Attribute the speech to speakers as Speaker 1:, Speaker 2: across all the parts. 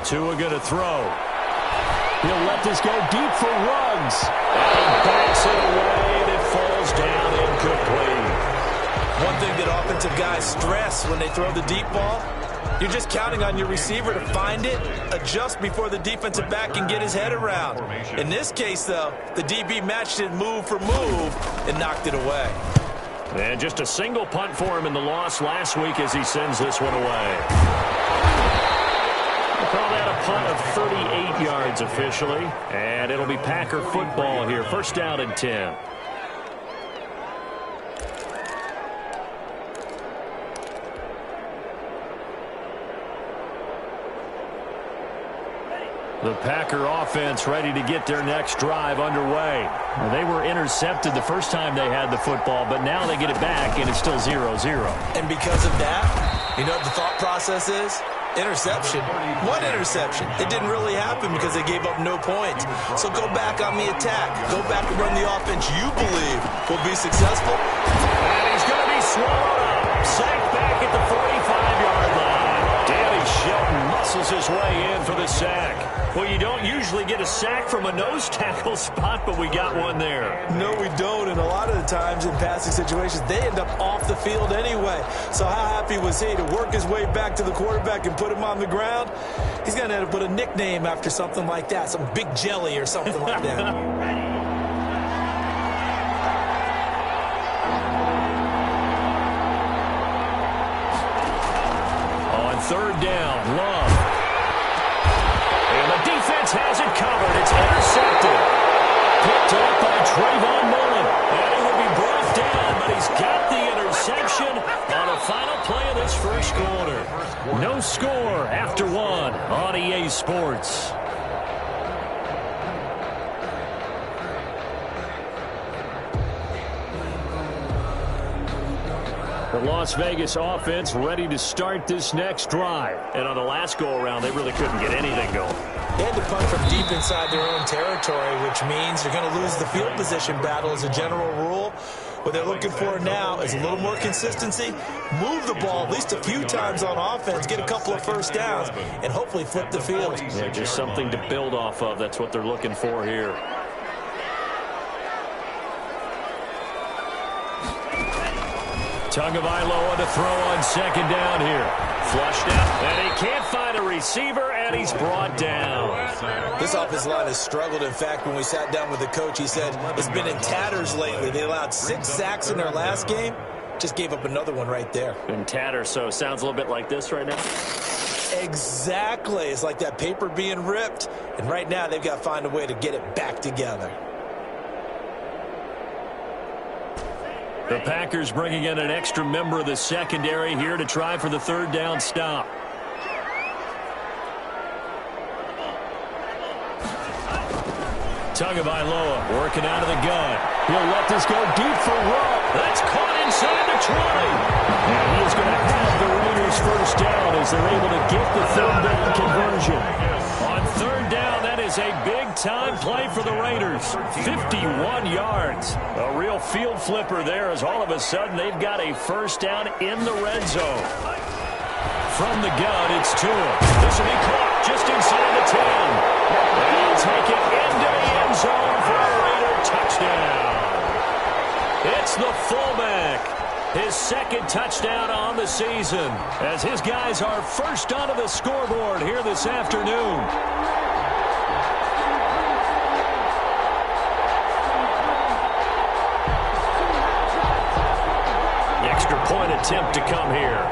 Speaker 1: Tua going to throw. He'll let this go deep for Ruggs. And he backs it away, and it falls down incomplete.
Speaker 2: One thing that offensive guys stress when they throw the deep ball, you're just counting on your receiver to find it, adjust before the defensive back can get his head around. In this case, though, the DB matched it move for move and knocked it away.
Speaker 1: And just a single punt for him in the loss last week as he sends this one away. We'll call that a punt of 38 yards officially. And it'll be Packer football here. First down and 10. The Packer offense ready to get their next drive underway. They were intercepted the first time they had the football, but now they get it back, and it's still 0-0.
Speaker 2: And because of that, you know what the thought process is? Interception. One interception. It didn't really happen because they gave up no points. So go back on the attack. Go back and run the offense you believe will be successful.
Speaker 1: And he's going to be swallowed up. Sacked back at the 45-yard line. Danny Shelton muscles his way in for the sack. Well, you don't usually get a sack from a nose tackle spot, but we got one there.
Speaker 2: No, we don't, and a lot of the times in passing situations, they end up off the field anyway. So how happy was he to work his way back to the quarterback and put him on the ground? He's going to have to put a nickname after something like that, some Big Jelly or something like that.
Speaker 1: On third down, Love. And the defense has it covered. It's intercepted. Picked up by Trayvon Mullen. And he will be brought down, but he's got the interception on a final play of this first quarter. No score after one on EA Sports. The Las Vegas offense ready to start this next drive. And on the last go-around, they really couldn't get anything going.
Speaker 2: They had to punt from deep inside their own territory, which means you're going to lose the field position battle as a general rule. What they're looking for now is a little more consistency, move the ball at least a few times on offense, get a couple of first downs, and hopefully flip the field.
Speaker 1: Yeah, just something to build off of. That's what they're looking for here. Tagovailoa to throw on second down here. Flushed out, and he can't find a receiver, and he's brought down.
Speaker 2: This offensive line has struggled. In fact, when we sat down with the coach, he said it's been in tatters lately. They allowed 6 sacks in their last game. Just gave up another one right there.
Speaker 1: In tatters, so it sounds a little bit like this right now.
Speaker 2: Exactly. It's like that paper being ripped. And right now, they've got to find a way to get it back together.
Speaker 1: The Packers bringing in an extra member of the secondary here to try for the third down stop. Tagovailoa working out of the gun. He'll let this go deep for Rupp. That's caught inside the 20. And he is going to have the Raiders first down as they're able to get the third down conversion. On third down, that is a big-time play for the Raiders. 51 yards. A real field flipper there as all of a sudden they've got a first down in the red zone. From the gun, it's Tua. This will be caught just inside the 10. They'll take it into the end zone for a Raider touchdown. It's the fullback. His second touchdown on the season as his guys are first onto the scoreboard here this afternoon. The extra point attempt to come here.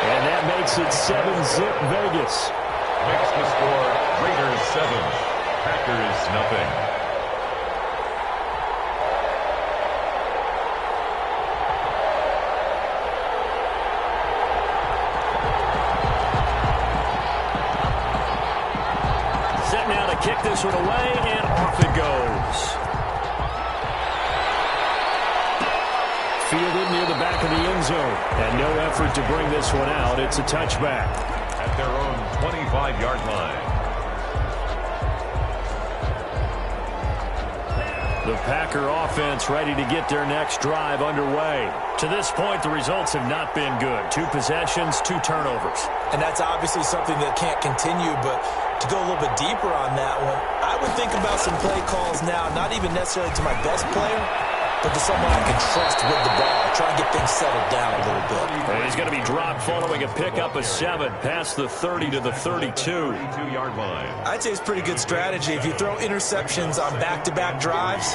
Speaker 1: And that makes it 7-zip Vegas.
Speaker 3: Makes the score Raiders 7, Packers nothing.
Speaker 1: Set now to kick this one away, and off it goes. Fielded near the back of the end zone. And no effort to bring this one out. It's a touchback.
Speaker 3: At their own 25-yard line.
Speaker 1: The Packer offense ready to get their next drive underway. To this point, the results have not been good. 2 possessions, 2 turnovers.
Speaker 2: And that's obviously something that can't continue, but to go a little bit deeper on that one, I would think about some play calls now, not even necessarily to my best player, but to someone I can trust with the ball. Try and get things settled down a little bit.
Speaker 1: And he's going to be dropped following a pickup of 7 past the 30 to the 32.
Speaker 3: 32-yard line.
Speaker 2: I'd say it's pretty good strategy. If you throw interceptions on back-to-back drives,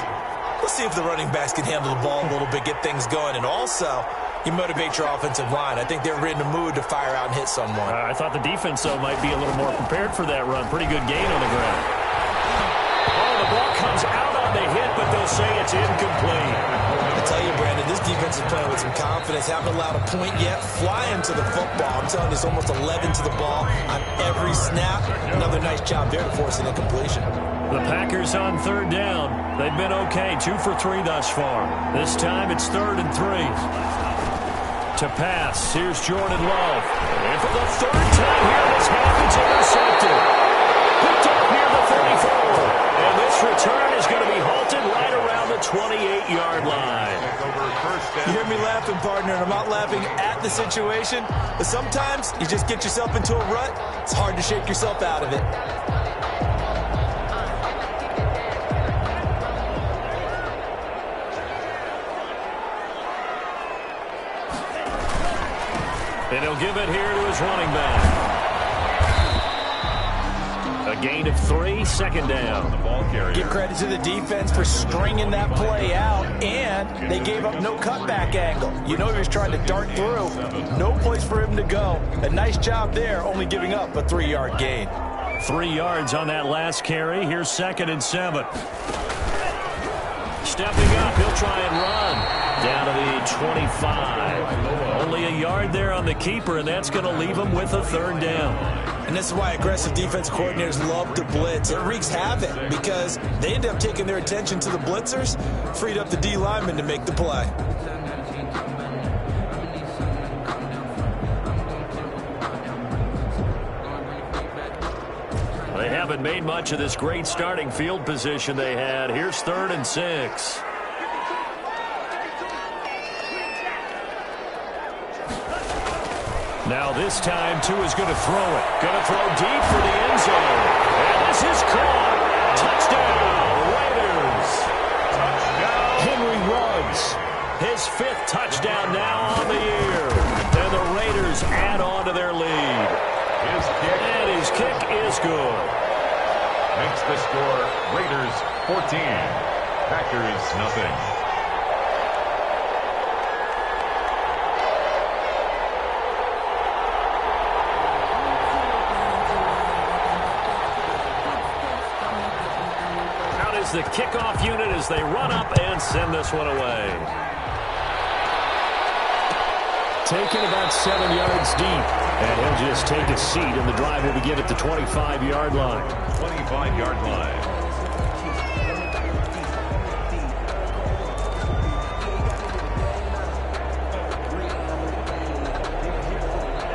Speaker 2: let's see if the running backs can handle the ball a little bit, get things going. And also, you motivate your offensive line. I think they're in the mood to fire out and hit someone.
Speaker 1: I thought the defense, though, might be a little more prepared for that run. Pretty good gain on the ground. Oh, the ball comes out on the hit, but they'll say it's incomplete.
Speaker 2: I tell you, Brandon, this defense is playing with some confidence. Haven't allowed a point yet. Flying to the football. I'm telling you, it's almost 11 to the ball on every snap. Another nice job there to force an incompletion.
Speaker 1: The Packers on 3rd down. They've been okay, 2 for 3 thus far. This time it's 3rd and 3. To pass, here's Jordan Love. And for the 3rd time here, this happens intercepted. Picked up near the 34. And this return is going to be halted right around the 28-yard line.
Speaker 2: You hear me laughing, partner, and I'm not laughing at the situation, but sometimes you just get yourself into a rut. It's hard to shake yourself out of it.
Speaker 1: And he'll give it here to his running back. A gain of 3, 2nd down.
Speaker 3: The ball carrier.
Speaker 2: Give credit to the defense for stringing that play out, and they gave up no cutback angle. You know he was trying to dart through. No place for him to go. A nice job there, only giving up a 3-yard gain.
Speaker 1: 3 yards on that last carry. Here's 2nd and 7. Stepping up, he'll try and run. Down to the 25. Only a yard there on the keeper, and that's going to leave him with a 3rd down.
Speaker 2: And this is why aggressive defense coordinators love to blitz. It wreaks havoc because they end up taking their attention to the blitzers, freed up the D lineman to make the play.
Speaker 1: They haven't made much of this great starting field position they had. Here's 3rd and 6. Now this time, Tua is going to throw it. Going to throw deep for the end zone. And this is caught. Touchdown, Raiders.
Speaker 3: Touchdown.
Speaker 1: Henry runs. His 5th touchdown now on the year. And the Raiders add on to their lead. And his kick is good.
Speaker 3: Makes the score Raiders 14. Packers nothing.
Speaker 1: The kickoff unit as they run up and send this one away. Taken about 7 yards deep. And he'll just take a seat, and the drive will begin at the 25-yard line.
Speaker 3: 25-yard line.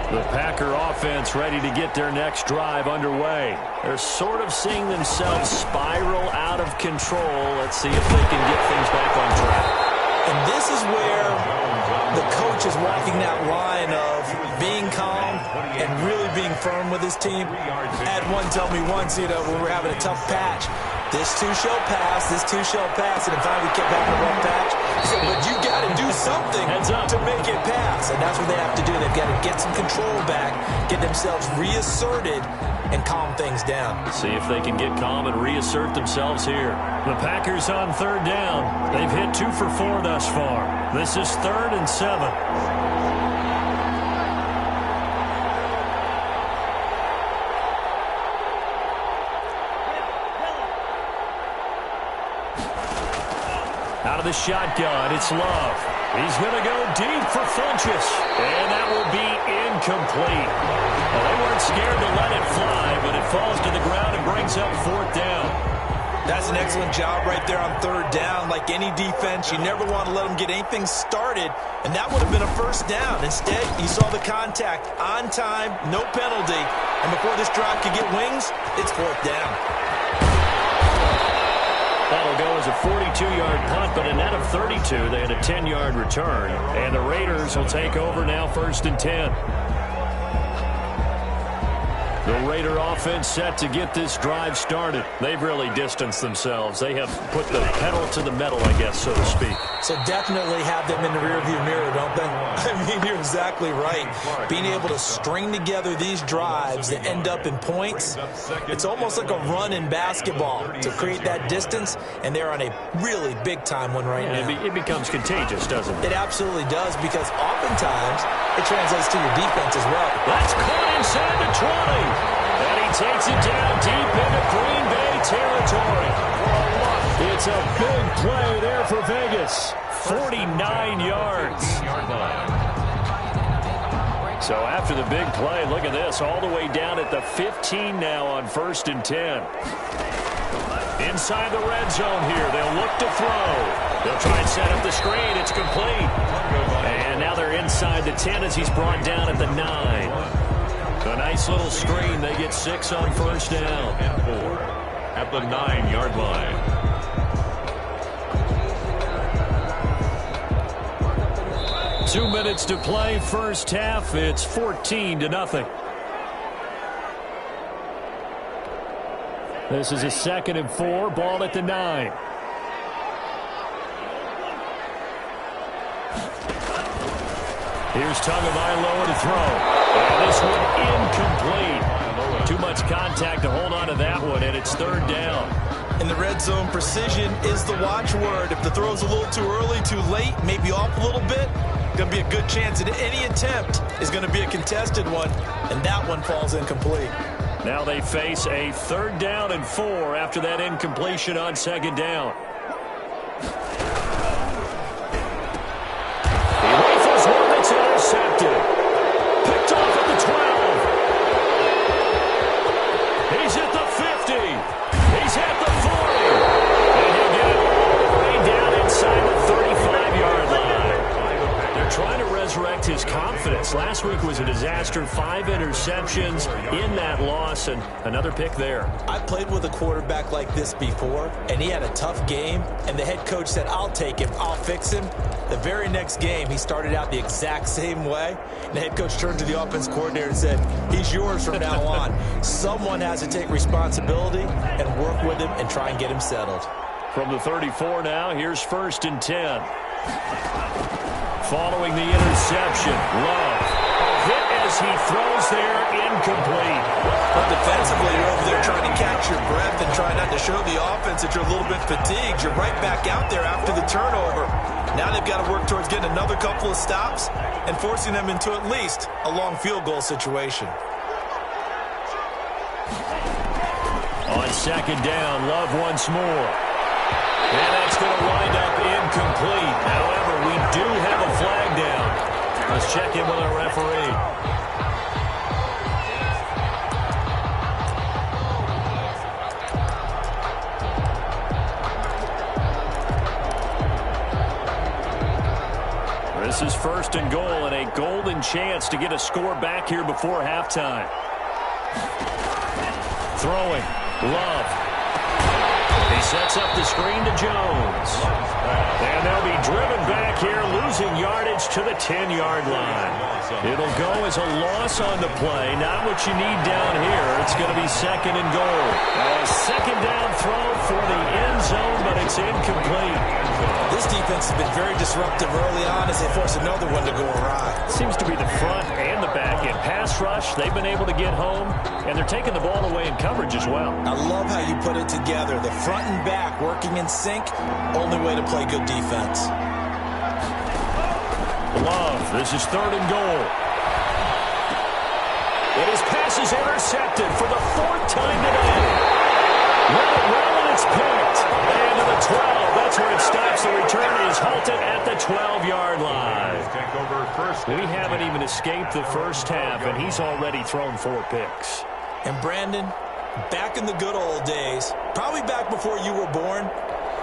Speaker 1: The Packer offense ready to get their next drive underway. They're sort of seeing themselves spiral out of control. Let's see if they can get things back on track.
Speaker 2: And this is where the coach is walking that line of being calm and really being firm with his team. Had one tell me once, when we were having a tough patch, this too shall pass, this too shall pass, and finally we kept having a rough patch. He said, but you got to do something to make it pass, and that's what they have to do. They've got to get some control back, get themselves reasserted, and calm things down.
Speaker 1: See if they can get calm and reassert themselves here. The Packers on 3rd down. They've hit 2 for 4 thus far. This is 3rd and 7. Out of the shotgun, it's Love. He's going to go deep for Funchess. And that will be incomplete. Well, they weren't scared to let it fly, but it falls to the ground and brings up 4th down.
Speaker 2: That's an excellent job right there on 3rd down. Like any defense, you never want to let them get anything started, and that would have been a 1st down. Instead, you saw the contact on time, no penalty, and before this drive could get wings, it's 4th down.
Speaker 1: That'll go as a 42-yard punt, but a net of 32. They had a 10-yard return. And the Raiders will take over now, 1st and 10. The Raider offense set to get this drive started. They've really distanced themselves. They have put the pedal to the metal, I guess, so to speak.
Speaker 2: So definitely have them in the rearview mirror, don't they? I mean, you're exactly right. Being able to string together these drives that end up in points, it's almost like a run in basketball to create that distance, and they're on a really big-time one right now.
Speaker 1: It becomes contagious, doesn't it?
Speaker 2: It absolutely does, because oftentimes it translates to your defense as well.
Speaker 1: That's caught inside the 20. And he takes it down deep into Green Bay territory. It's a big play there for Vegas. 49 yards. So after the big play, look at this. All the way down at the 15 now on 1st and 10. Inside the red zone here. They'll look to throw. They'll try and set up the screen. It's complete. And now they're inside the 10 as he's brought down at the 9. A nice little screen. They get 6 on 1st down.
Speaker 3: And 4 at the 9-yard line.
Speaker 1: Two minutes to play, first half. It's 14-0. This is a 2nd and 4. Ball at the 9. Here's Tagovailoa to throw. And this one incomplete. Too much contact to hold on to that one, and it's 3rd down.
Speaker 2: In the red zone, precision is the watchword. If the throw's a little too early, too late, maybe off a little bit, going to be a good chance that any attempt is going to be a contested one, and that one falls incomplete.
Speaker 1: Now they face a 3rd down and 4 after that incompletion on 2nd down. He rifles one that's intercepted. Picked off at the 12. He's at the 50. He's at the 40. And he'll get it all the way down inside the 35-yard line. They're trying to resurrect his confidence. Last week was a disaster. 5 interceptions in that loss, and another pick there.
Speaker 2: I played with a quarterback like this before, and he had a tough game, and the head coach said, I'll take him, I'll fix him. The very next game, he started out the exact same way. The head coach turned to the offense coordinator and said, he's yours from now on. Someone has to take responsibility and work with him and try and get him settled.
Speaker 1: From the 34 now, here's 1st and 10. Following the interception, Love. Hit as he throws there, incomplete.
Speaker 2: But defensively, you're over there trying to catch your breath and try not to show the offense that you're a little bit fatigued. You're right back out there after the turnover. Now they've got to work towards getting another couple of stops and forcing them into at least a long field goal situation.
Speaker 1: On 2nd down, Love once more. And that's going to wind up incomplete. However, we do have a flag down. Let's check in with our referee. This is 1st and goal and a golden chance to get a score back here before halftime. Throwing. Love. He sets up the screen to Jones. And they'll be driven back here, losing yardage to the 10-yard line. It'll go as a loss on the play. Not what you need down here. It's going to be 2nd and goal. A 2nd down throw for the end zone, but it's incomplete.
Speaker 2: This defense has been very disruptive early on as they force another one to go awry.
Speaker 1: Seems to be the front and the back end. Pass rush, they've been able to get home, and they're taking the ball away in coverage as well.
Speaker 2: I love how you put it together. The front and back working in sync, only way to play good defense.
Speaker 1: Love, this is 3rd and goal. And his pass is intercepted for the 4th time today. Let it roll, and it's picked. And to the 12, that's where it stops. The return is halted at the 12-yard line. We haven't even escaped the first half, and he's already thrown 4 picks.
Speaker 2: And Brandon, back in the good old days, probably back before you were born,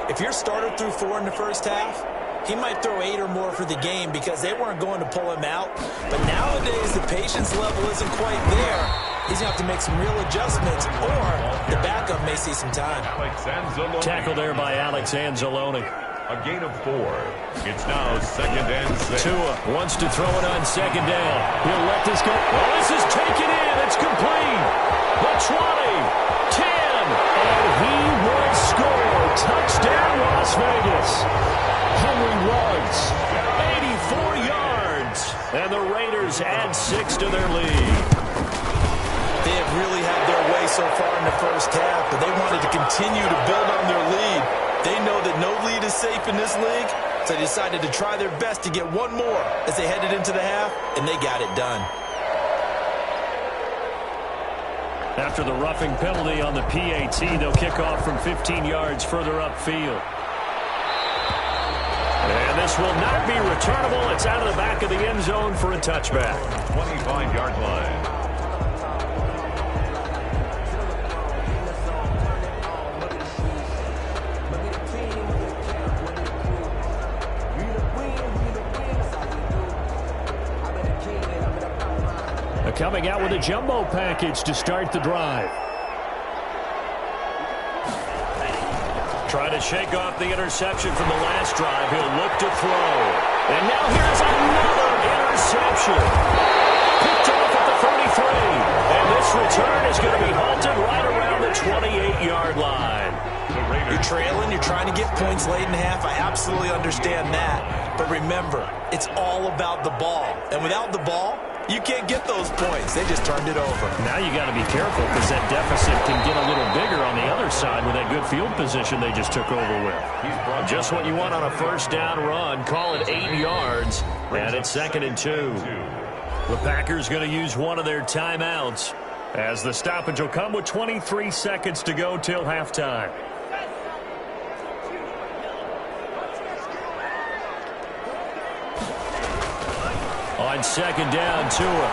Speaker 2: if your starter threw 4 in the first half, he might throw 8 or more for the game because they weren't going to pull him out. But nowadays, the patience level isn't quite there. he's going to have to make some real adjustments, or the backup may see some time.
Speaker 1: Tackle there by Alex Anzalone.
Speaker 3: A gain of 4. It's now 2nd and 6.
Speaker 1: Tua wants to throw it on 2nd down. He'll let this go. Oh, this is taken in. It's complete. The 20, 10, and he will score. Touchdown, Las Vegas. Henry Ruggs, 84 yards. And the Raiders add 6 to their lead.
Speaker 2: They have really had their way so far in the first half, but they wanted to continue to build on their lead. They know that no lead is safe in this league, so they decided to try their best to get one more as they headed into the half, and they got it done.
Speaker 1: After the roughing penalty on the PAT, they'll kick off from 15 yards further upfield. And this will not be returnable. It's out of the back of the end zone for a touchback.
Speaker 3: 25-yard line.
Speaker 1: Coming out with a jumbo package to start the drive. Trying to shake off the interception from the last drive. He'll look to throw. And now here's another interception. Picked off at the 33. And this return is going to be halted right around the 28-yard line.
Speaker 2: You're trailing, you're trying to get points late in half. I absolutely understand that. But remember, it's all about the ball. And without the ball, you can't get those points. They just turned it over.
Speaker 1: Now you got to be careful because that deficit can get a little bigger on the other side with that good field position they just took over with. Just what you want on a first down run. Call it 8 yards, and it's 2nd and 2. The Packers going to use one of their timeouts as the stoppage will come with 23 seconds to go till halftime. On 2nd down, Tua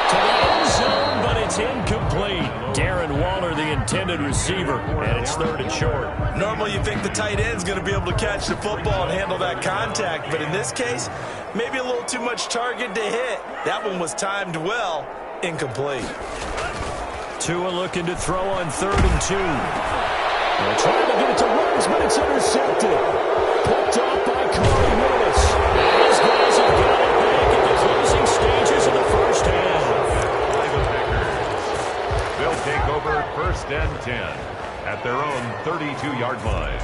Speaker 1: to the end zone, but it's incomplete. Darren Waller, the intended receiver, and it's 3rd and short.
Speaker 2: Normally you think the tight end's going to be able to catch the football and handle that contact, but in this case, maybe a little too much target to hit. That one was timed well. Incomplete.
Speaker 1: Tua looking to throw on 3rd and 2. They're trying to get it to Ruggs, but it's intercepted. Picked off by Corey Lewis. These guys have got it back at the closing stages of the first half.
Speaker 3: They'll take over 1st and 10 at their own 32-yard line.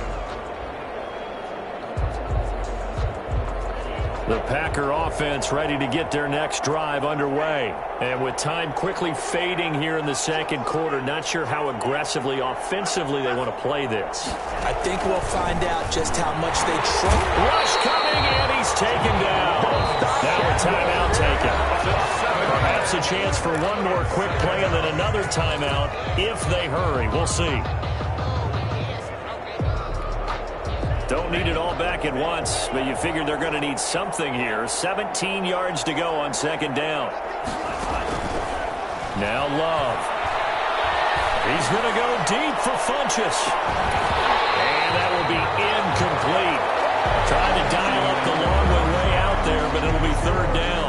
Speaker 1: The Packer offense ready to get their next drive underway. And with time quickly fading here in the 2nd quarter, not sure how aggressively, offensively they want to play this.
Speaker 2: I think we'll find out just how much they trust.
Speaker 1: Rush coming, and he's taken down. Now a timeout taken. Perhaps a chance for one more quick play and then another timeout if they hurry. We'll see. Don't need it all back at once, but you figure they're going to need something here. 17 yards to go on 2nd down. Now Love. He's going to go deep for Funchess. And that will be incomplete. Trying to dial up the long one way out there, but it'll be 3rd down.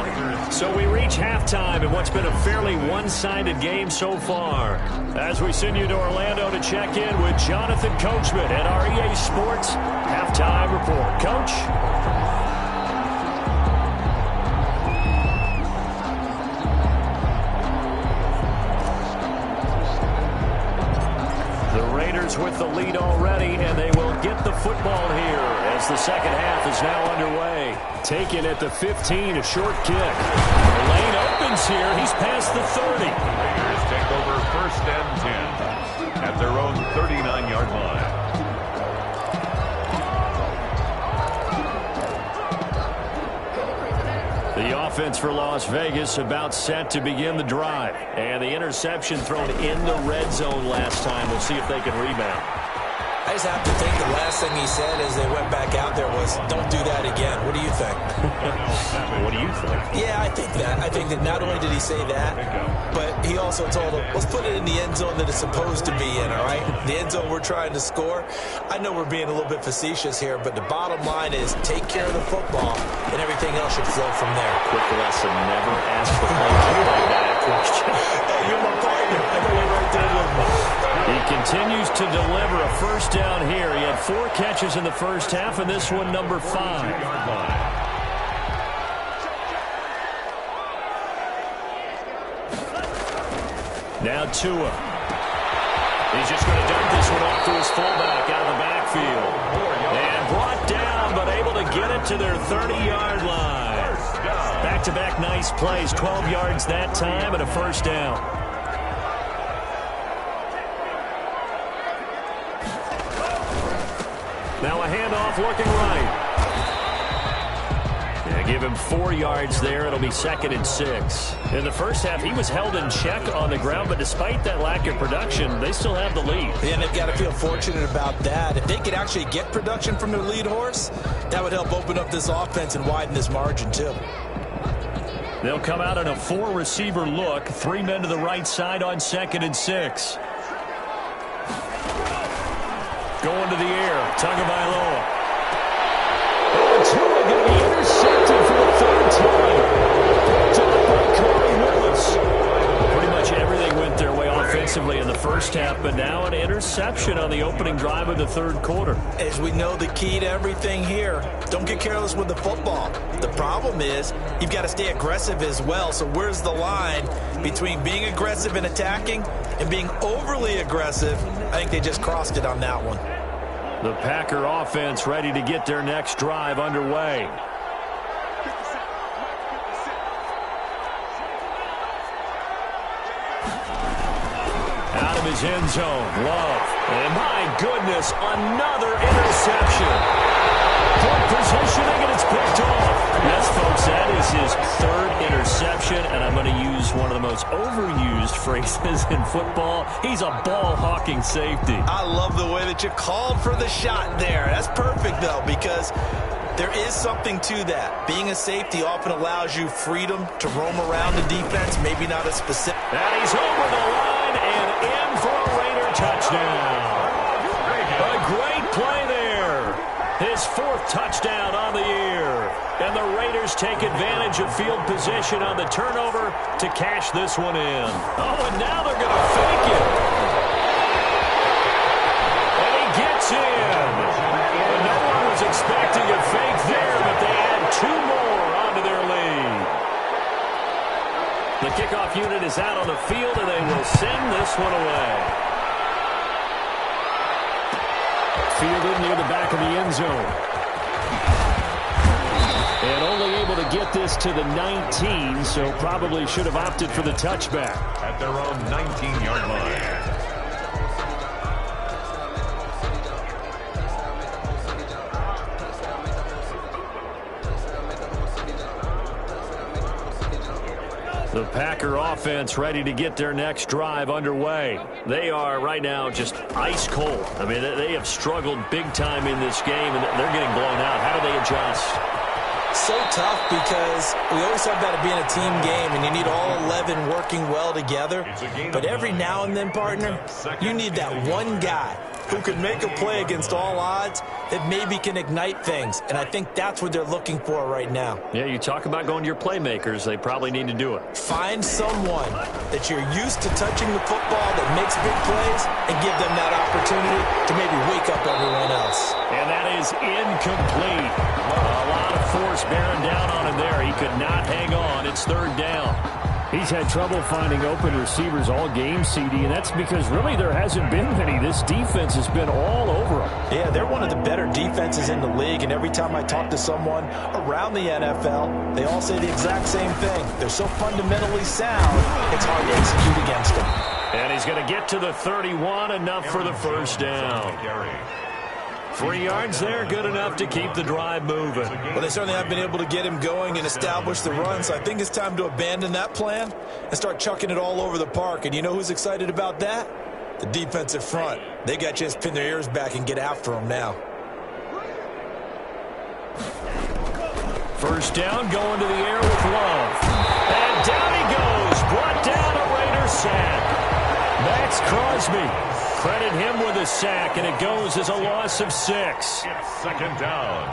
Speaker 1: So we reach halftime in what's been a fairly one-sided game so far. As we send you to Orlando to check in with Jonathan Coachman at our EA Sports Halftime Report. Coach? The Raiders with the lead already, and they will get the football here as the 2nd half is now underway. Taken at the 15, a short kick. The lane opens here. He's past the 30.
Speaker 3: Raiders take over 1st and 10 at their own 39-yard line.
Speaker 1: The offense for Las Vegas about set to begin the drive. And the interception thrown in the red zone last time. We'll see if they can rebound.
Speaker 2: I just have to think the last thing he said as they went back out there was, don't do that again. What do you think?
Speaker 1: What do you think?
Speaker 2: Yeah, I think that. I think that not only did he say that, but he also told them, let's put it in the end zone that it's supposed to be in, all right? The end zone we're trying to score. I know we're being a little bit facetious here, but the bottom line is take care of the football, and everything else should flow from there.
Speaker 1: Quick lesson, never ask the play back. question.
Speaker 2: Hey, you're my partner. I know you're right there with me.
Speaker 1: He continues to deliver a first down here. He had 4 catches in the first half, and this one number 5. Now Tua. He's just going to dump this one off to his fullback out of the backfield. And brought down, but able to get it to their 30-yard line. Back-to-back nice plays, 12 yards that time and a first down. Now a handoff looking right. Yeah, give him 4 yards there. It'll be 2nd and 6. In the first half, he was held in check on the ground, but despite that lack of production, they still have the lead.
Speaker 2: And they've got to feel fortunate about that. If they could actually get production from their lead horse, that would help open up this offense and widen this margin, too.
Speaker 1: They'll come out in a 4-receiver look. 3 men to the right side on 2nd and 6. Going to the air. Tagovailoa. And Tua going to be intercepted for the 3rd time. Picked up by Corey Willis. Pretty much everything went their way offensively in the first half, but now an interception on the opening drive of the 3rd quarter.
Speaker 2: As we know, the key to everything here, don't get careless with the football. The problem is you've got to stay aggressive as well. So where's the line between being aggressive and attacking and being overly aggressive? I think they just crossed it on that one.
Speaker 1: The Packer offense ready to get their next drive underway. Out of his end zone, Love. And my goodness, another interception. Good positioning, and it's picked off. Yes, folks, that is his 3rd interception, and I'm going to use one of the most overused phrases in football. He's a ball-hawking safety.
Speaker 2: I love the way that you called for the shot there. That's perfect, though, because there is something to that. Being a safety often allows you freedom to roam around the defense, maybe not a specific.
Speaker 1: And he's over the line and in for a Raider touchdown. A great play there. His 4th touchdown on the year. And the Raiders take advantage of field position on the turnover to cash this one in. Oh, and now they're going to fake it. And he gets in. And no one was expecting a fake there, but they add 2 more onto their lead. The kickoff unit is out on the field, and they will send this one away. Fielded near the back of the end zone. And only able to get this to the 19, so probably should have opted for the touchback.
Speaker 3: At their own 19-yard line.
Speaker 1: The Packer offense ready to get their next drive underway. They are right now just ice cold. I mean, they have struggled big time in this game, and they're getting blown out. How do they adjust?
Speaker 2: So tough because we always talk about it being a team game, and you need all 11 working well together. But every now and then, partner, you need that one guy who can make a play against all odds that maybe can ignite things. And I think that's what they're looking for right now.
Speaker 1: Yeah, you talk about going to your playmakers. They probably need to do it.
Speaker 2: Find someone that you're used to touching the football that makes big plays and give them that opportunity to maybe wake up everyone else.
Speaker 1: And that is incomplete. A lot of force bearing down on him there. He could not hang on. It's 3rd down. He's had trouble finding open receivers all game, CD, and that's because really there hasn't been many. This defense has been all over him.
Speaker 2: Yeah, they're one of the better defenses in the league, and every time I talk to someone around the NFL, they all say the exact same thing. They're so fundamentally sound, it's hard to execute against them.
Speaker 1: And he's going to get to the 31, enough for the first down. 3 yards there, good enough to keep the drive moving.
Speaker 2: Well, they certainly have been able to get him going and establish the run, so I think it's time to abandon that plan and start chucking it all over the park. And you know who's excited about that? The defensive front. They got a chance to pin their ears back and get after him now.
Speaker 1: First down, going to the air with Love. And down he goes, brought down a Raider sack. Max Crosby. Credit him with a sack, and it goes as a loss of 6.
Speaker 3: It's 2nd down.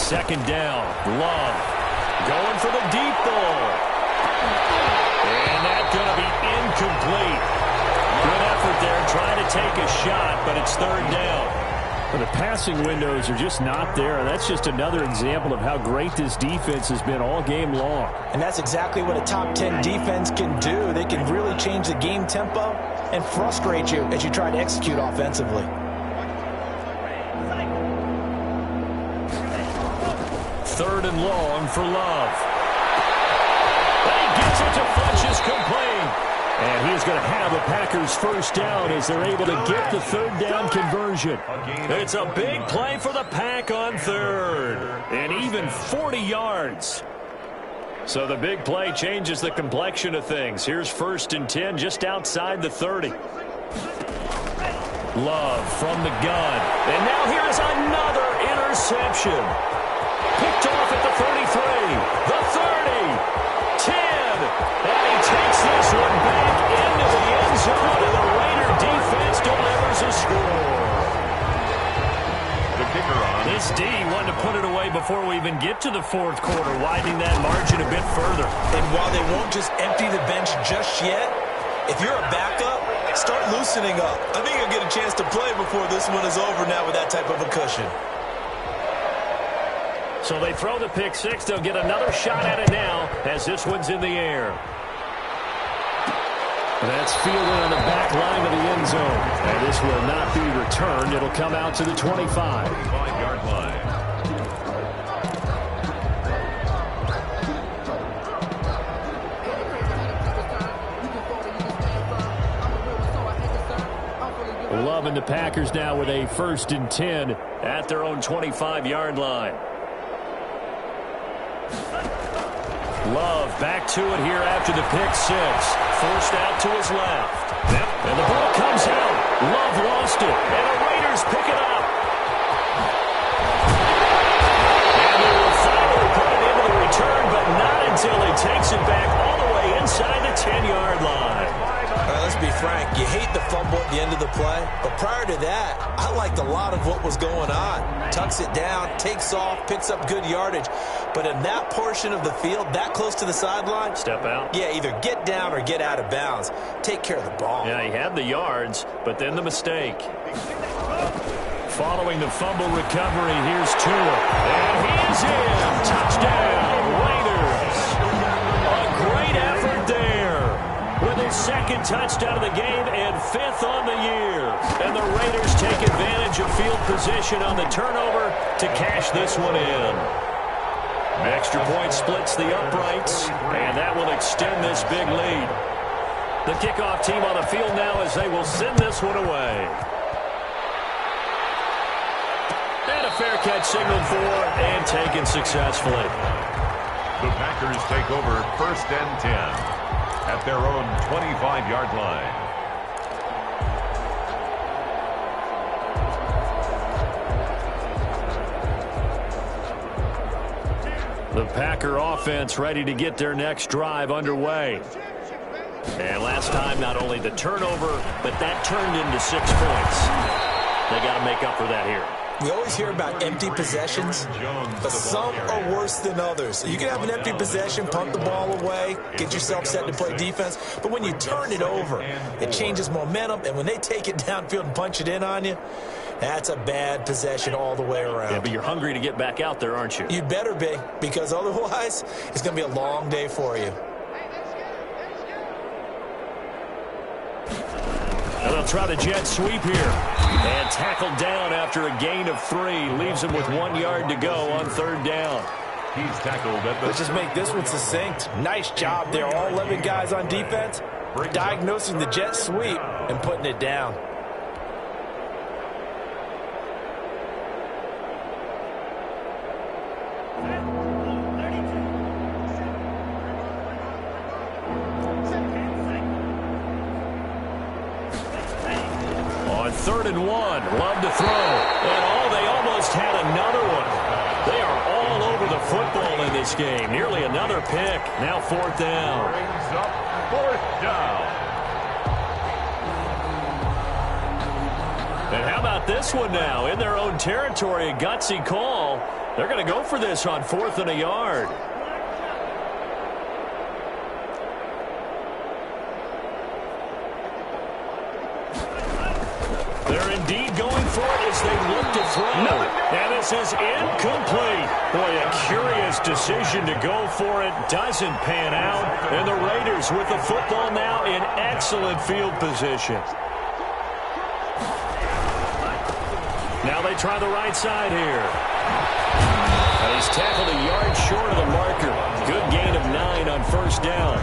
Speaker 1: second down. Love going for the deep ball. And that's going to be incomplete. Good effort there trying to take a shot, but it's third down. Well, the passing windows are just not there. That's just another example of how great this defense has been all game long.
Speaker 2: And that's exactly what a top 10 defense can do. They can really change the game tempo and frustrate you as you try to execute offensively.
Speaker 1: Third and long for Love. And he gets it to Funchess complete. And he's going to have the Packers first down as they're able to get the third down conversion. It's a big play for the Pack on third. And even 40 yards. So the big play changes the complexion of things. Here's first and 10 just outside the 30. Love from the gun. And now here's another interception. Picked off at the 33, the 30, 10. And he takes this one back into the end zone, and the Raider defense delivers a score.
Speaker 3: The kicker on.
Speaker 1: This D wanted to put it away before we even get to the fourth quarter, widening that margin a bit further.
Speaker 2: And while they won't just empty the bench just yet, if you're a backup, start loosening up. I think you'll get a chance to play before this one is over now with that type of a cushion.
Speaker 1: So they throw the pick six. They'll get another shot at it now as this one's in the air. That's fielded on the back line of the end zone. And this will not be returned. It'll come out to the 25.
Speaker 3: 5-yard line.
Speaker 1: Love and the Packers now with a first and 10 at their own 25-yard line. Love back to it here after the pick six. Forced out to his left. And the ball comes out. Love lost it. And the Raiders pick it up. And they will finally put it into the return, but not until he takes it back all the way inside the 10-yard line.
Speaker 2: All right, let's be frank. You hate the fumble at the end of the play, but prior to that, I liked a lot of what was going on. Tucks it down, takes off, picks up good yardage. But in that portion of the field, that close to the sideline,
Speaker 1: step out.
Speaker 2: Yeah, either get down or get out of bounds. Take care of the ball.
Speaker 1: Yeah, he had the yards, but then the mistake. Following the fumble recovery, here's Tua. And he's in. Touchdown, Raiders. A great effort there. With his second touchdown of the game and fifth on the year. And the Raiders take advantage of field position on the turnover to cash this one in. An extra point splits the uprights, and that will extend this big lead. The kickoff team on the field now as they will send this one away. And a fair catch signaled for and taken successfully.
Speaker 3: The Packers take over first and 10 at their own 25-yard line.
Speaker 1: The Packer offense ready to get their next drive underway. And last time, not only the turnover, but that turned into 6 points. They got to make up for that here.
Speaker 2: We always hear about empty possessions, but some are worse than others. You can have an empty possession, punt the ball away, get yourself set to play defense, but when you turn it over, it changes momentum, and when they take it downfield and punch it in on you, that's a bad possession all the way around.
Speaker 1: Yeah, but you're hungry to get back out there, aren't you?
Speaker 2: You better be, because otherwise, it's going to be a long day for you.
Speaker 1: And they'll try the jet sweep here. And tackled down after a gain of 3. Leaves him with 1 yard to go on third down.
Speaker 3: He's tackled at the...
Speaker 2: Let's just make this one succinct. Nice job there. All 11 guys on defense diagnosing the jet sweep and putting it down.
Speaker 1: Third and 1, Love to throw. And they almost had another one. They are all over the football in this game. Nearly another pick. Now fourth down.
Speaker 3: Brings up fourth down.
Speaker 1: And how about this one now? In their own territory, a gutsy call. They're going to go for this on 4th and a yard. They're indeed going for it as they look to throw. And this is incomplete. Boy, a curious decision to go for it. Doesn't pan out. And the Raiders with the football now in excellent field position. Now they try the right side here. And he's tackled a yard short of the marker. Good gain of 9 on 1st down.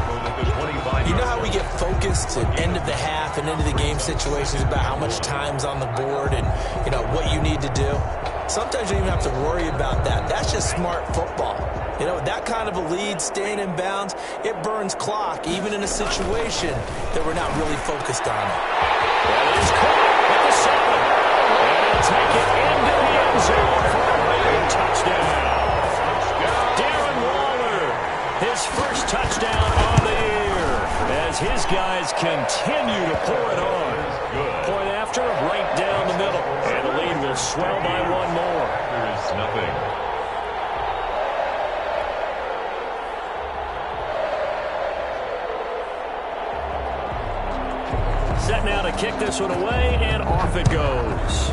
Speaker 2: You know how we get focused at end of the half and into the game situations about how much time's on the board and, you know, what you need to do? Sometimes you don't even have to worry about that. That's just smart football. You know, that kind of a lead, staying in bounds, it burns clock, even in a situation that we're not really focused on it.
Speaker 1: That is caught at the 7. And he'll take it into the end zone for a Raider touchdown. Darren Waller, his first touchdown on the year, as his guys continue to pour it on. Point after, right down the middle. And the lead will swell by 1 more.
Speaker 3: There's nothing.
Speaker 1: Set now to kick this one away, and off it goes.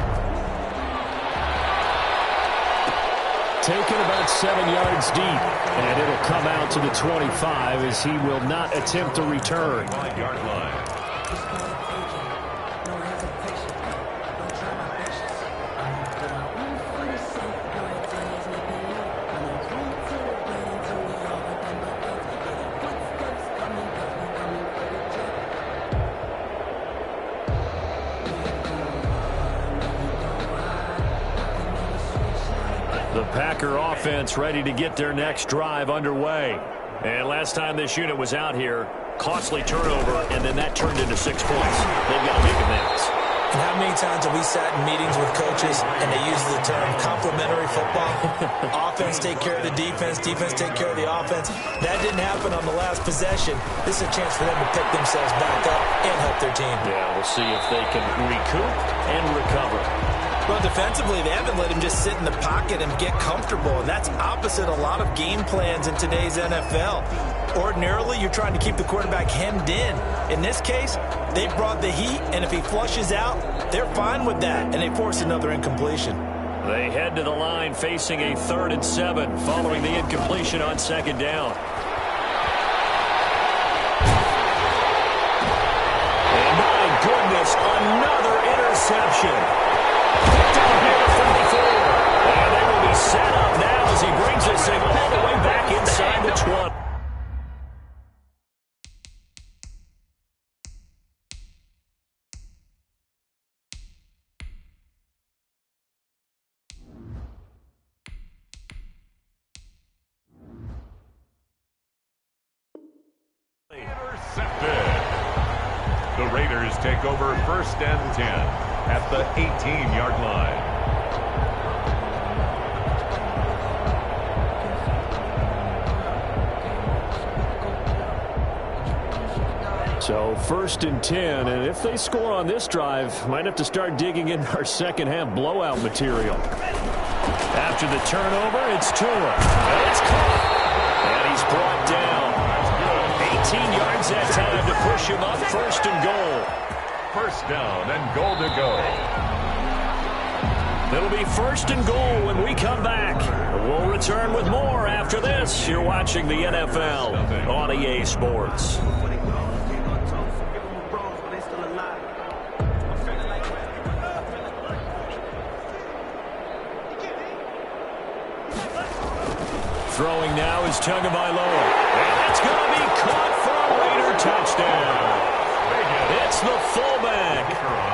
Speaker 1: Taken about 7 yards deep, and it'll come out to the 25 as he will not attempt to return.
Speaker 3: 5-yard line.
Speaker 1: The Packer offense ready to get their next drive underway. And last time this unit was out here, costly turnover, and then that turned into 6 points. They've got to make amends.
Speaker 2: And how many times have we sat in meetings with coaches and they use the term complementary football? Offense take care of the defense, defense take care of the offense. That didn't happen on the last possession. This is a chance for them to pick themselves back up and help their team.
Speaker 1: Yeah, we'll see if they can recoup and recover.
Speaker 2: Well, defensively, they haven't let him just sit in the pocket and get comfortable, and that's opposite a lot of game plans in today's NFL. Ordinarily, you're trying to keep the quarterback hemmed in. In this case, they brought the heat, and if he flushes out, they're fine with that, and they force another incompletion.
Speaker 1: They head to the line facing a 3rd and 7 following the incompletion on 2nd down. And my goodness, another interception. Picked up here at 34. And they will be set up now as he brings this thing all the way back inside the 20.
Speaker 3: Intercepted. The Raiders take over 1st and 10 at the 18-yard line.
Speaker 1: So 1st and 10, and if they score on this drive, might have to start digging in our second half blowout material. After the turnover, it's Tua. And it's caught. And he's brought down. 18 yards that time to push him up 1st and goal.
Speaker 3: 1st down and goal to go.
Speaker 1: It'll be 1st and goal when we come back. We'll return with more after this. You're watching the NFL on EA Sports. Throwing now is Tagovailoa. And that's going to be caught for a Raider touchdown. It's the fullback.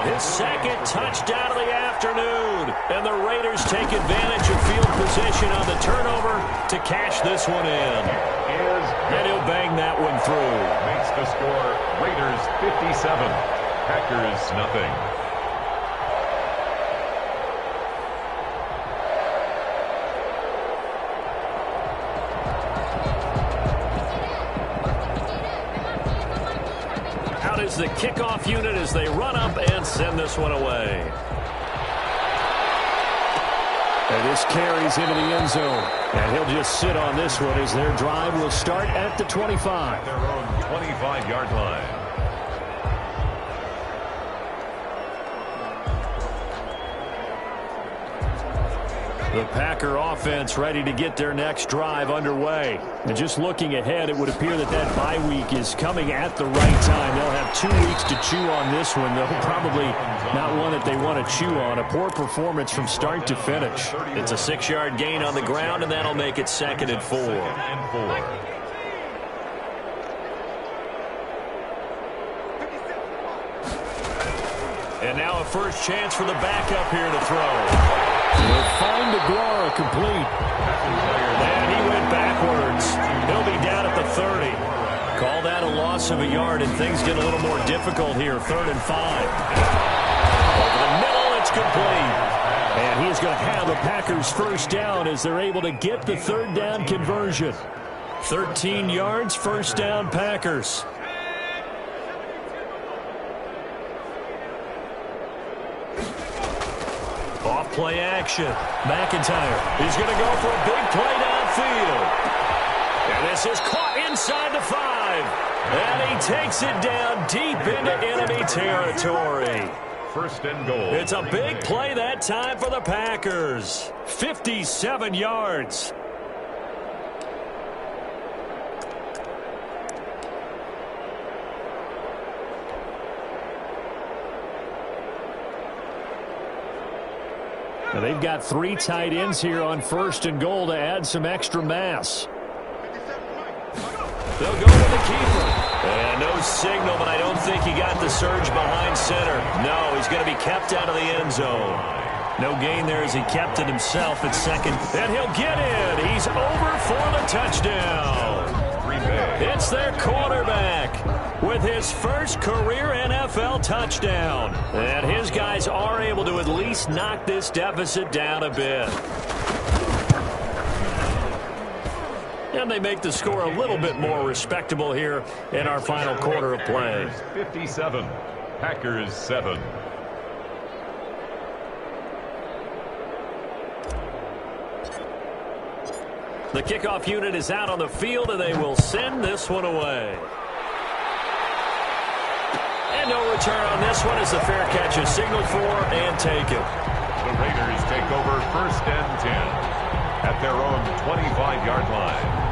Speaker 1: His 2nd touchdown of the afternoon. And the Raiders take advantage of field position on the turnover to cash this one in. And he'll bang that one through.
Speaker 3: Makes the score Raiders 57, Packers nothing.
Speaker 1: Is the kickoff unit as they run up and send this one away. And this carries into the end zone. And he'll just sit on this one as their drive will start at the 25.
Speaker 3: Their own 25-yard line.
Speaker 1: The Packer offense ready to get their next drive underway. And just looking ahead, it would appear that that bye week is coming at the right time. They'll have 2 weeks to chew on this one, though probably not one that they want to chew on. A poor performance from start to finish.
Speaker 4: It's a 6-yard gain on the ground, and that'll make it 2nd and 4.
Speaker 1: And now a first chance for the backup here to throw. They'll find DeGuara complete. And he went backwards. He'll be down at the 30. Call that a loss of a yard, and things get a little more difficult here. 3rd and 5. Over the middle, it's complete. And he's going to have the Packers first down as they're able to get the 3rd down conversion. 13 yards, first down Packers. Off-play action. McIntyre is going to go for a big play downfield. And this is caught inside the 5. And he takes it down deep into enemy territory.
Speaker 3: 1st and goal.
Speaker 1: It's a big play that time for the Packers. 57 yards. Now they've got 3 tight ends here on 1st and goal to add some extra mass. They'll go with the keeper. And no signal, but I don't think he got the surge behind center. No, he's going to be kept out of the end zone. No gain there as he kept it himself at 2nd. And he'll get in. He's over for the touchdown. It's their quarterback with his first career NFL touchdown. And his guys are able to at least knock this deficit down a bit. And they make the score a little bit more respectable here in our final quarter of play.
Speaker 3: 57, Packers 7.
Speaker 1: The kickoff unit is out on the field, and they will send this one away. And no return on this one as the fair catch is signaled for and taken.
Speaker 3: The Raiders take over 1st and 10 at their own 25-yard line.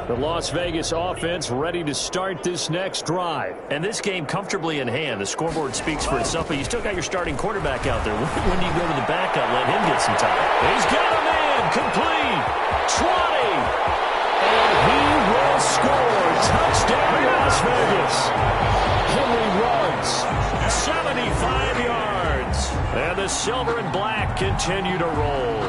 Speaker 1: The Las Vegas offense ready to start this next drive.
Speaker 4: And this game comfortably in hand. The scoreboard speaks for itself, but you still got your starting quarterback out there. When do you go to the backup, let him get some time?
Speaker 1: He's got him in, complete, 20, and he will score. Touchdown, Las Vegas. Henry runs 75 yards, and the silver and black continue to roll.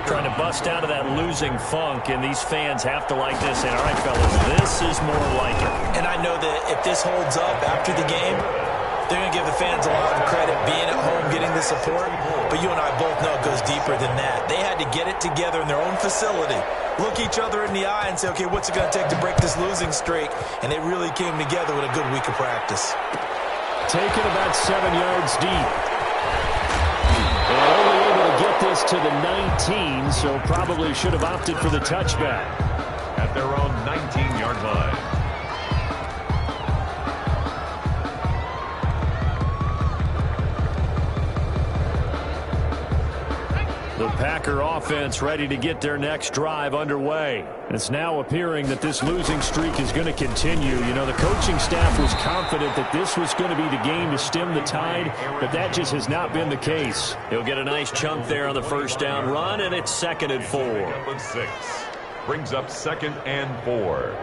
Speaker 1: Trying to bust out of that losing funk, and these fans have to like this. And all right, fellas, this is more like it.
Speaker 2: And I know that if this holds up after the game, they're going to give the fans a lot of credit being at home, getting the support. But you and I both know it goes deeper than that. They had to get it together in their own facility, look each other in the eye and say, okay, what's it going to take to break this losing streak? And they really came together with a good week of practice.
Speaker 1: Taken about 7 yards deep. And only able to get this to the 19, so probably should have opted for the touchback.
Speaker 3: At their own 19-yard line.
Speaker 1: The Packer offense ready to get their next drive underway. It's now appearing that this losing streak is going to continue. You know, the coaching staff was confident that this was going to be the game to stem the tide, but that just has not been the case.
Speaker 4: He'll get a nice chunk there on the first down run, and it's 2nd and 4.
Speaker 3: 6 brings up 2nd and 4.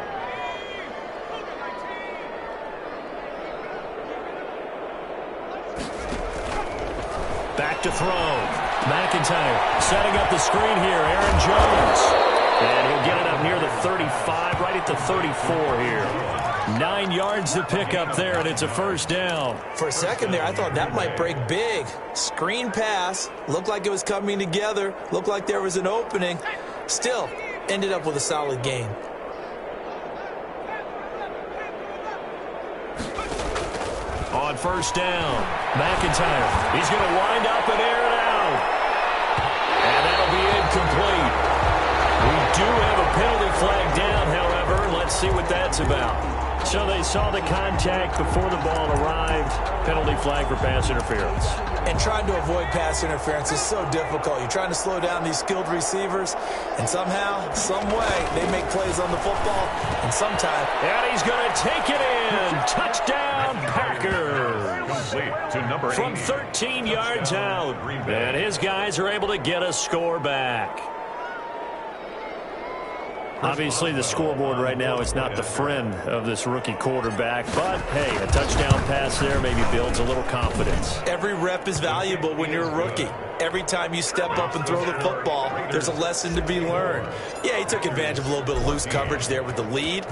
Speaker 1: Back to throw. McIntyre setting up the screen here. Aaron Jones.
Speaker 4: And he'll get it up near the 35, right at the 34 here.
Speaker 1: 9 yards to pick up there, and it's a first down.
Speaker 2: For a second there, I thought that might break big. Screen pass. Looked like it was coming together. Looked like there was an opening. Still, ended up with a solid gain.
Speaker 1: On first down, McIntyre. He's going to wind up and air it out. And that'll be incomplete. We do have a penalty flag down, however. Let's see what that's about. So they saw the contact before the ball arrived. Penalty flag for pass interference.
Speaker 2: And trying to avoid pass interference is so difficult. You're trying to slow down these skilled receivers, and somehow, some way, they make plays on the football, and sometimes...
Speaker 1: And he's going to take it in. Touchdown, Packers.
Speaker 3: Complete to number 8.
Speaker 1: From 13 yards out. And his guys are able to get a score back. Obviously, the scoreboard right now is not the friend of this rookie quarterback. But, hey, a touchdown pass there maybe builds a little confidence.
Speaker 2: Every rep is valuable when you're a rookie. Every time you step up and throw the football, there's a lesson to be learned. Yeah, he took advantage of a little bit of loose coverage there with the lead.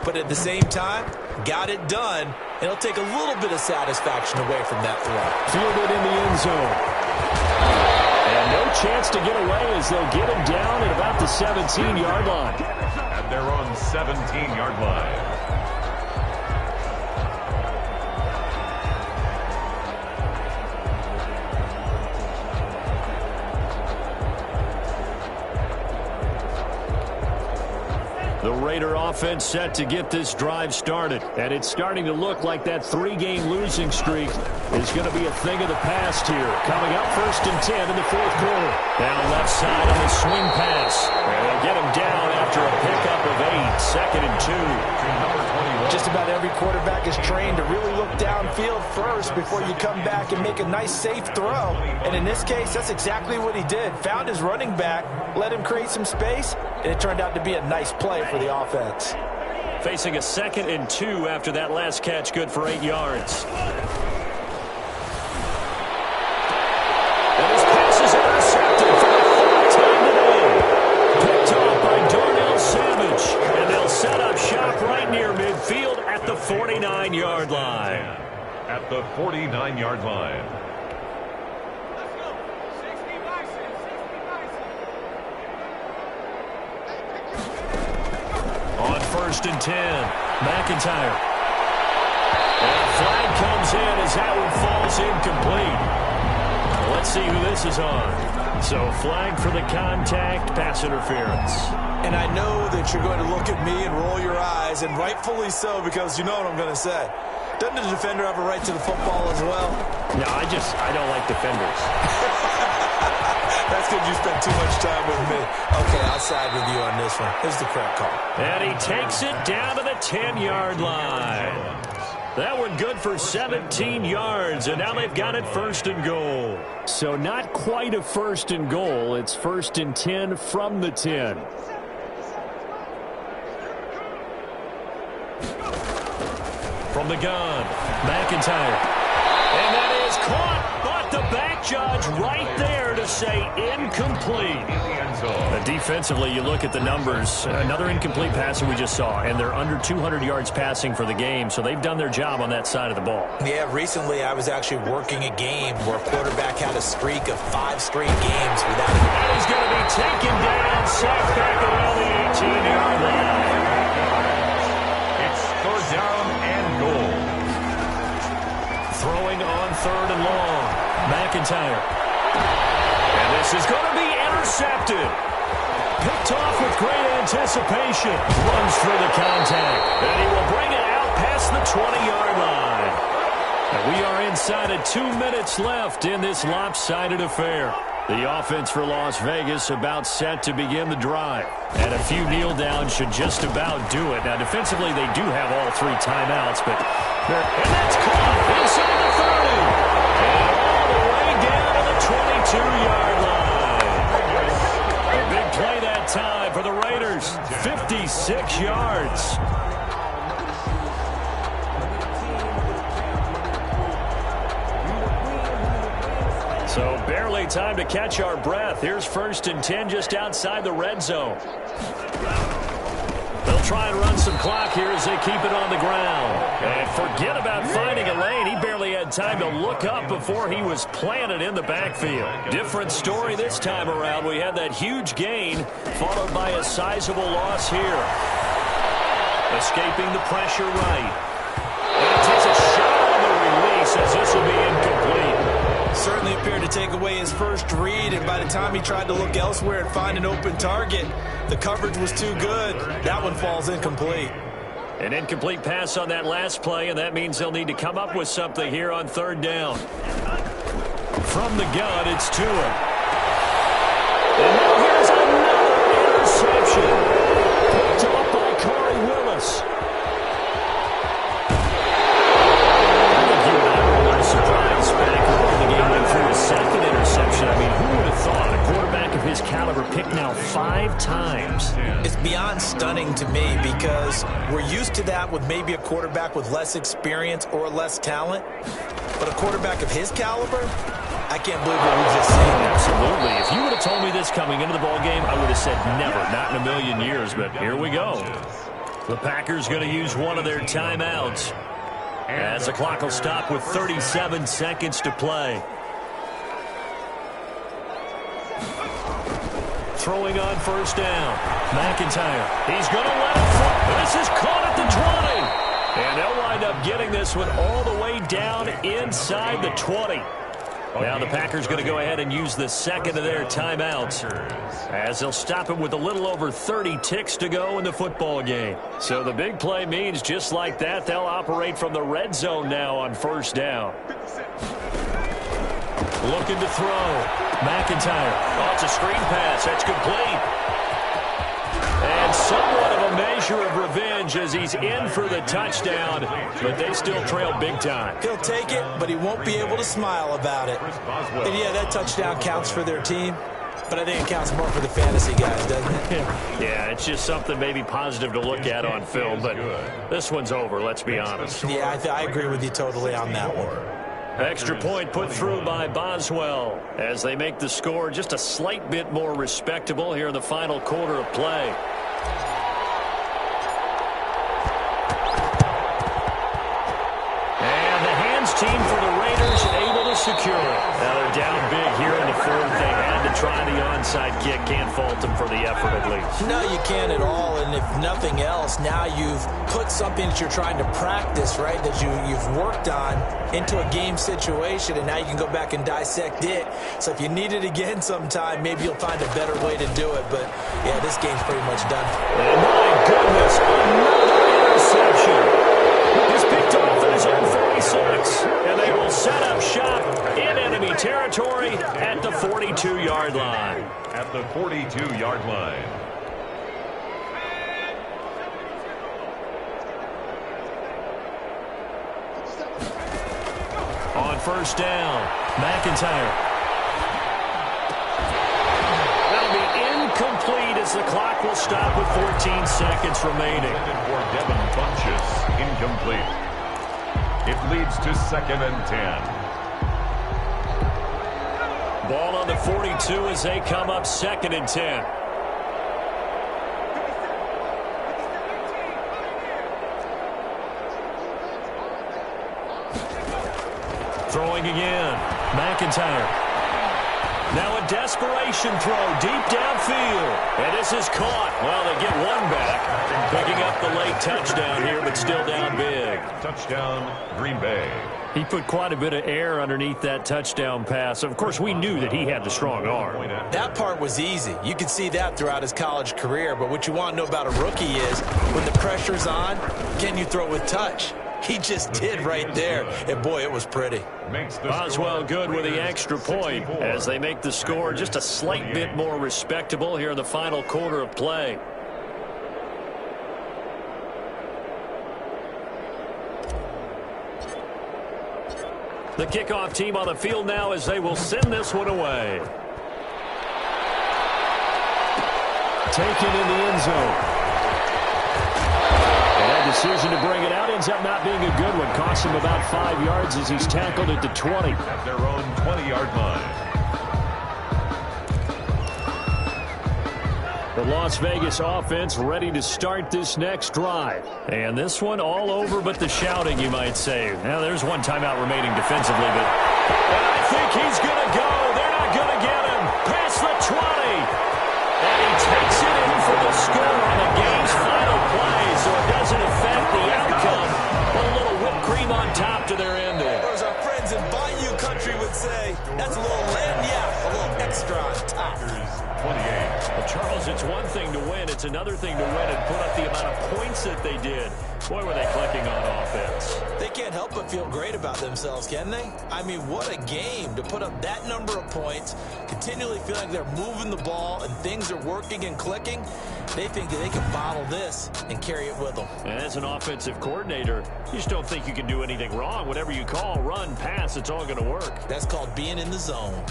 Speaker 2: But at the same time, got it done. And it'll take a little bit of satisfaction away from that throw.
Speaker 1: Fielded in the end zone. And no chance to get away as they'll get him down at about the 17-yard line.
Speaker 3: At their own 17-yard line.
Speaker 1: The Raider offense set to get this drive started. And it's starting to look like that 3-game losing streak is going to be a thing of the past here. Coming up 1st and 10 in the 4th quarter. Down left side on the swing pass. And they'll get him down after a pickup of 8. 2nd and 2.
Speaker 2: Just about every quarterback is trained to really look downfield first before you come back and make a nice, safe throw. And in this case, that's exactly what he did. Found his running back, let him create some space, and it turned out to be a nice play for the offense.
Speaker 1: Facing a 2nd and 2 after that last catch, good for 8 yards. And his pass is intercepted for the 4th time today. Picked off by Darnell Savage. And they'll set up shop right near midfield at the 49-yard line.
Speaker 3: At the 49-yard line.
Speaker 1: On 1st and 10, McIntyre. And a flag comes in as that one falls incomplete. Let's see who this is on. So flag for the contact, pass interference.
Speaker 2: And I know that you're going to look at me and roll your eyes, and rightfully so, because you know what I'm going to say. Doesn't the defender have a right to the football as well?
Speaker 1: No, I don't like defenders.
Speaker 2: That's because you spent too much time with me. Okay, I'll side with you on this one. Here's the correct call.
Speaker 1: And he takes it down to the 10-yard line. That one good for 17 yards, and now they've got it 1st and goal. So not quite a 1st and goal. It's 1st and 10 from the 10. From the gun, McIntyre. And that is caught, but the back judge right there to say incomplete. Defensively, you look at the numbers. Another incomplete passing we just saw, and they're under 200 yards passing for the game, so they've done their job on that side of the ball.
Speaker 2: Yeah, recently I was actually working a game where a quarterback had a streak of 5 straight games without...
Speaker 1: And he's going to be taken down, sacked back around the 18-yard line.
Speaker 3: It's 3rd down and goal.
Speaker 1: Throwing on 3rd and long. McIntyre. And this is going to be intercepted. Picked off with great anticipation. Runs for the contact. And he will bring it out past the 20-yard line. And we are inside of 2 minutes left in this lopsided affair. The offense for Las Vegas about set to begin the drive. And a few kneel downs should just about do it. Now, defensively, they do have all 3 timeouts, but... And that's caught inside the 30. And all the way down to the 22-yard line. A big play that time for the Raiders. 56 yards. So Barely time to catch our breath. Here's 1st and 10 just outside the red zone. They'll try and run some clock here as they keep it on the ground. And forget about finding a lane. He barely had time to look up before he was planted in the backfield. Different story this time around. We had that huge gain followed by a sizable loss here. Escaping the pressure right. And it takes a shot on the release as this will be incomplete.
Speaker 2: Certainly appeared to take away his first read, and by the time he tried to look elsewhere and find an open target, the coverage was too good. That one falls incomplete.
Speaker 1: An incomplete pass on that last play, and that means they'll need to come up with something here on 3rd down. From the gun, it's Tua. And now here's another interception. Picked up by Corey Willis. I think you and I were a little surprised back when the game went through a 2nd interception. I mean, who would have thought a quarterback of his caliber picked now 5 times?
Speaker 2: It's beyond stunning to me because we're used to that with maybe a quarterback with less experience or less talent. But a quarterback of his caliber, I can't believe what we've just seen.
Speaker 1: Absolutely. If you would have told me this coming into the ballgame, I would have said never, not in a million years. But here we go. The Packers going to use one of their timeouts as the clock will stop with 37 seconds to play. Throwing on 1st down. McIntyre. He's going to let it fly. This is caught at the 20. And they'll wind up getting this one all the way down inside the 20. Now the Packers going to go ahead and use the 2nd of their timeouts as they'll stop it with a little over 30 ticks to go in the football game. So the big play means just like that, they'll operate from the red zone now on 1st down. Looking to throw. McIntyre. Oh, it's a screen pass. That's complete. And somewhat of a measure of revenge as he's in for the touchdown, but they still trail big time.
Speaker 2: He'll take it, but he won't be able to smile about it. And yeah, that touchdown counts for their team, but I think it counts more for the fantasy guys, doesn't it?
Speaker 1: Yeah, it's just something maybe positive to look at on film, but this one's over, let's be honest.
Speaker 2: Yeah, I agree with you totally on that one.
Speaker 1: Extra point put through by Boswell as they make the score just a slight bit more respectable here in the final quarter of play. And the hands team for the Raiders able to secure it. Now they're down big here in the 4th. They had to try the onside kick. Can't fault them for the effort at least.
Speaker 2: No, you can't at all. And if nothing else, now you've put something that you're trying to practice, right, that you've worked on into a game situation, and now you can go back and dissect it. So if you need it again sometime, maybe you'll find a better way to do it. But, yeah, this game's pretty much done.
Speaker 1: Oh, my goodness, another interception. He's picked off at his own 46, and they will set up shop in enemy territory at the 42-yard line.
Speaker 3: At the 42-yard line.
Speaker 1: On 1st down, McIntyre. That'll be incomplete as the clock will stop with 14 seconds remaining.
Speaker 3: For Devin Funchess, incomplete. It leads to 2nd and 10.
Speaker 1: Ball on the 42 as they come up 2nd and 10. Throwing again. McIntyre. Now a desperation throw deep downfield. And this is caught. Well, they get one back. Picking up the late touchdown here, but still down big.
Speaker 3: Touchdown, Green Bay.
Speaker 1: He put quite a bit of air underneath that touchdown pass. Of course, we knew that he had the strong arm.
Speaker 2: That part was easy. You could see that throughout his college career. But what you want to know about a rookie is when the pressure's on, can you throw with touch? He just did right there. And, boy, it was pretty.
Speaker 1: Boswell good with the extra point as they make the score just a slight bit more respectable here in the final quarter of play. The kickoff team on the field now as they will send this one away. Taken in the end zone. Decision to bring it out ends up not being a good one. Costs him about 5 yards as he's tackled at the 20.
Speaker 3: At their own 20-yard line.
Speaker 1: The Las Vegas offense ready to start this next drive.
Speaker 4: And this one all over but the shouting, you might say. Now, there's one timeout remaining defensively, but
Speaker 1: I think he's going to go. They're not going to get him. Past the 20. And he takes it in for the score on the game's final play, so it doesn't affect the outcome. But a little whipped cream on top to their ending.
Speaker 2: Or as our friends in Bayou Country would say, that's a little lagniappe, a little extra on top.
Speaker 3: 28.
Speaker 1: Well, Charles, it's one thing to win. It's another thing to win and put up the amount of points that they did. Boy, were they clicking on offense.
Speaker 2: They can't help but feel great about themselves, can they? I mean, what a game to put up that number of points, continually feel like they're moving the ball and things are working and clicking. They think that they can bottle this and carry it with them.
Speaker 1: And as an offensive coordinator, you just don't think you can do anything wrong. Whatever you call, run, pass, it's all going to work.
Speaker 2: That's called being in the zone.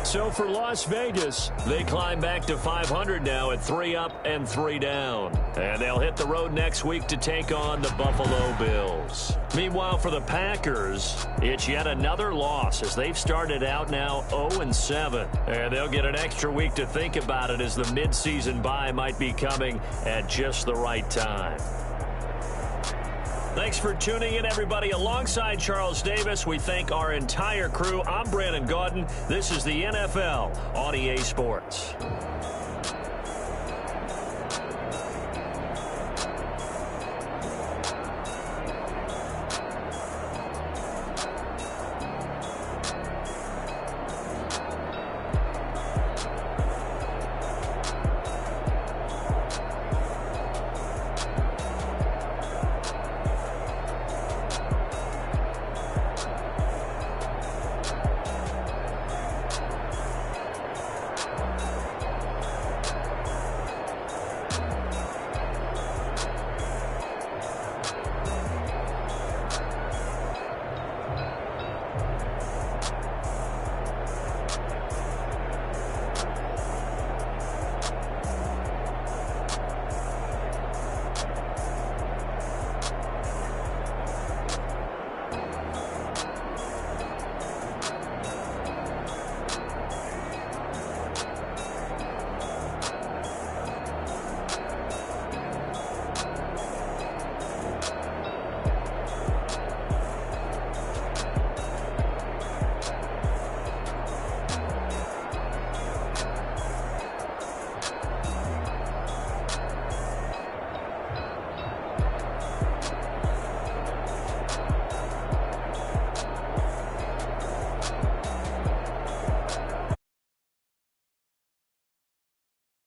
Speaker 1: So for Las Vegas, they climb back to 500 now at 3 up and 3 down. And they'll hit the road next week to take on the Buffalo Bills. Meanwhile, for the Packers, it's yet another loss as they've started out now 0-7. And they'll get an extra week to think about it as the midseason bye might be coming at just the right time. Thanks for tuning in, everybody. Alongside Charles Davis, we thank our entire crew. I'm Brandon Gaudin. This is the NFL on EA Sports.